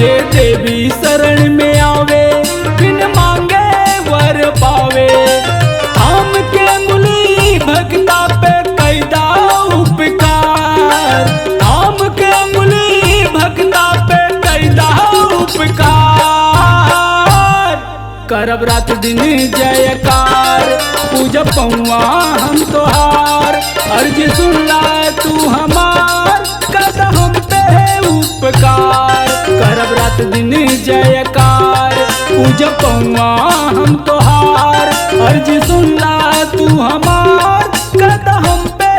जे देवी शरण में आवे बिन मांगे वर पावे। थाम के अंगुली भक्ता पे कैदा उपकार, थाम के अंगुली भक्ता पे कैदा उपकार। करब रात दिन जयकार, पूजब पौआ हम तोहार। अर्ज सुन ला तू हमार, कर हम पे उपकार। करब रात दिन जयकार, पूजब पौआ हम तोहार। अर्ज सुन ला तू हमार, कर हम पे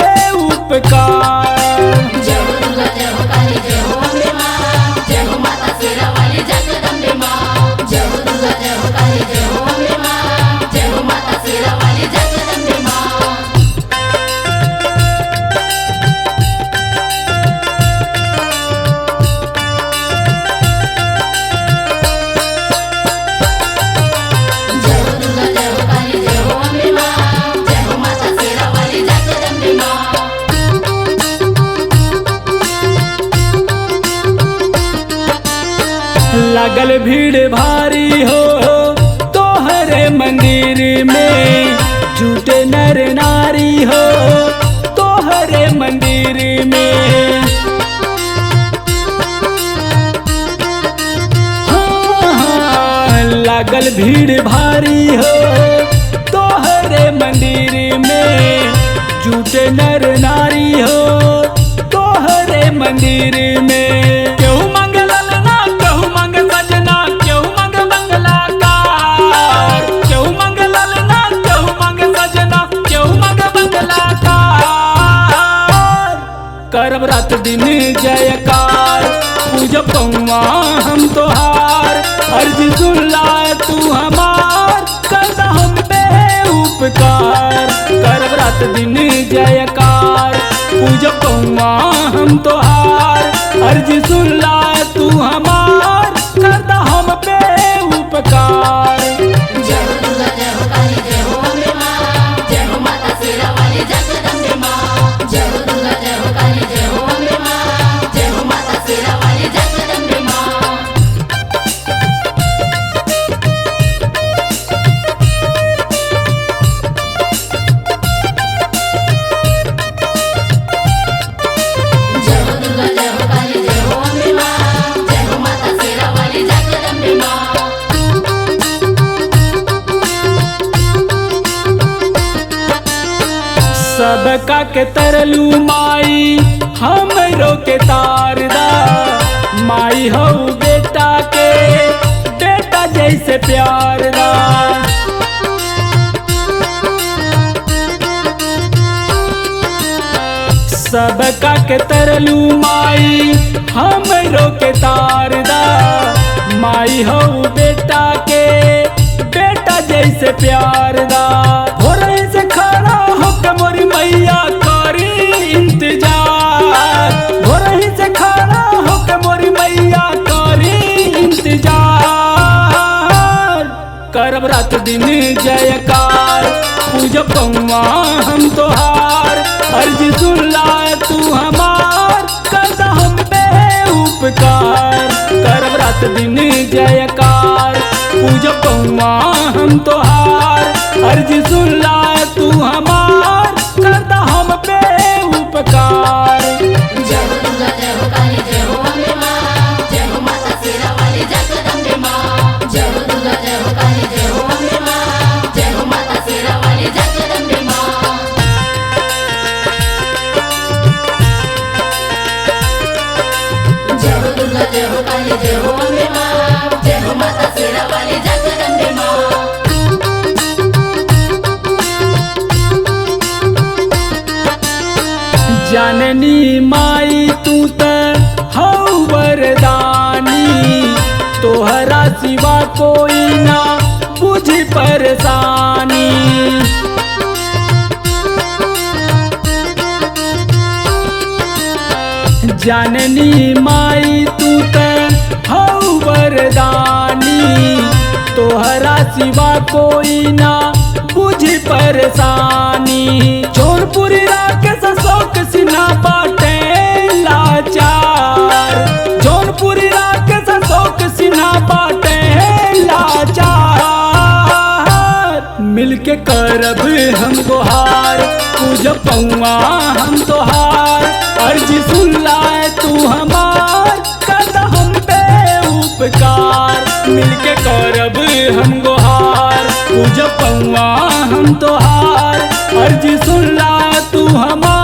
उपकार। जय हो दुर्गा जय हो काली जय हो अम्बे मां, जय हो माता शेरा वाली जगदम्बे मां। जय हो दुर्गा जय हो काली जय हो अम्बे मां, जय हो माता शेरा वाली जगदम्बे मां। जय हो दुर्गा जय हो काली जय हो अम्बे मां, जय हो माता शेरा वाली जगदम्बे मां। लगल भीड़ भारी हो तोहरे मंदिर में, झूठे नर नारी हो तोहरे मंदिर में। हाँ, लगल भीड़ भारी हो तोहरे मंदिर में, झूठे नर नारी हो तोहरे मंदिर में। केहू मांगे ललना केहू मांगे सजना, केहू मांगे बंगला कार। केहू मांगे ललना केहू मांगे सजना, केहू मांगे बंगला कार। करब रात दिन जयकार, पूजब पौआ हम तोहार। अर्ज सुन ला तू हमार, कर हम पे उपकार। करब रात दिन जयकार, पूजब पौआ हम तोहार। अर्ज सुन ला तू हमार, कर हम पे उपकार। जय हो दुर्गा जय हो काली जय हो अम्बे मां, जय हो माता शेरा वाली जगदम्बे मां। जय हो दुर्गा जय हो काली जय हो अम्बे मां, जय हो माता शेरा वाली जगदम्बे मां। जय हो दुर्गा जय हो काली जय हो अम्बे मां, जय हो माता शेरा वाली जगदम्बे मां। सबका के तरलू माई हमरो के तारदा। माई हो बेटा के बेटा जैसे प्यार दा। सबका के तरलू माई हमरो के तारदा। माई हो बेटा के बेटा जैसे प्यार दा। हो रही से खड़ा होके मोरी मैया करी इंतजार। हो रही से खड़ा होके मोरी मैया करी इंतजार। करब रात दिन जयकार, पूजब पौआ हम तोहार। अर्ज सुन ला तू हमार, कर हम पे उपकार। करब रात दिन जयकार, पूजब पौआ हम तोहार। अर्ज सुन ला तू हमार, कर हम पे उपकार। जय हो दुर्गा जय हो काली जय हो अम्बे मां, जय हो माता शेरा वाली जगदम्बे मां। जय हो दुर्गा जय हो काली जय हो अम्बे मां, जय हो माता शेरा वाली जगदम्बे मां। जय हो दुर्गा जय हो काली जय हो अम्बे मां, जय हो माता शेरा वाली जगदम्बे मां। जननी माई तू त हौ वरदानी। तोहरा सिवा कोई ना बुझ परेशानी। जननी माई तू त हौ वरदानी। तोहरा सिवा कोई ना बुझ परेशानी। जौनपुरी राकेश अशोक सिन्हा बाटे लाचार। जौनपुरी राकेश अशोक करब हम गोहार पूज पौआ हम तोहार अर्जी सुन लाए तू हमार कर हम पे उपकार मिलके करब हम गोहार पूज पौआ हम तोहार अर्जी सुन ला तू हमार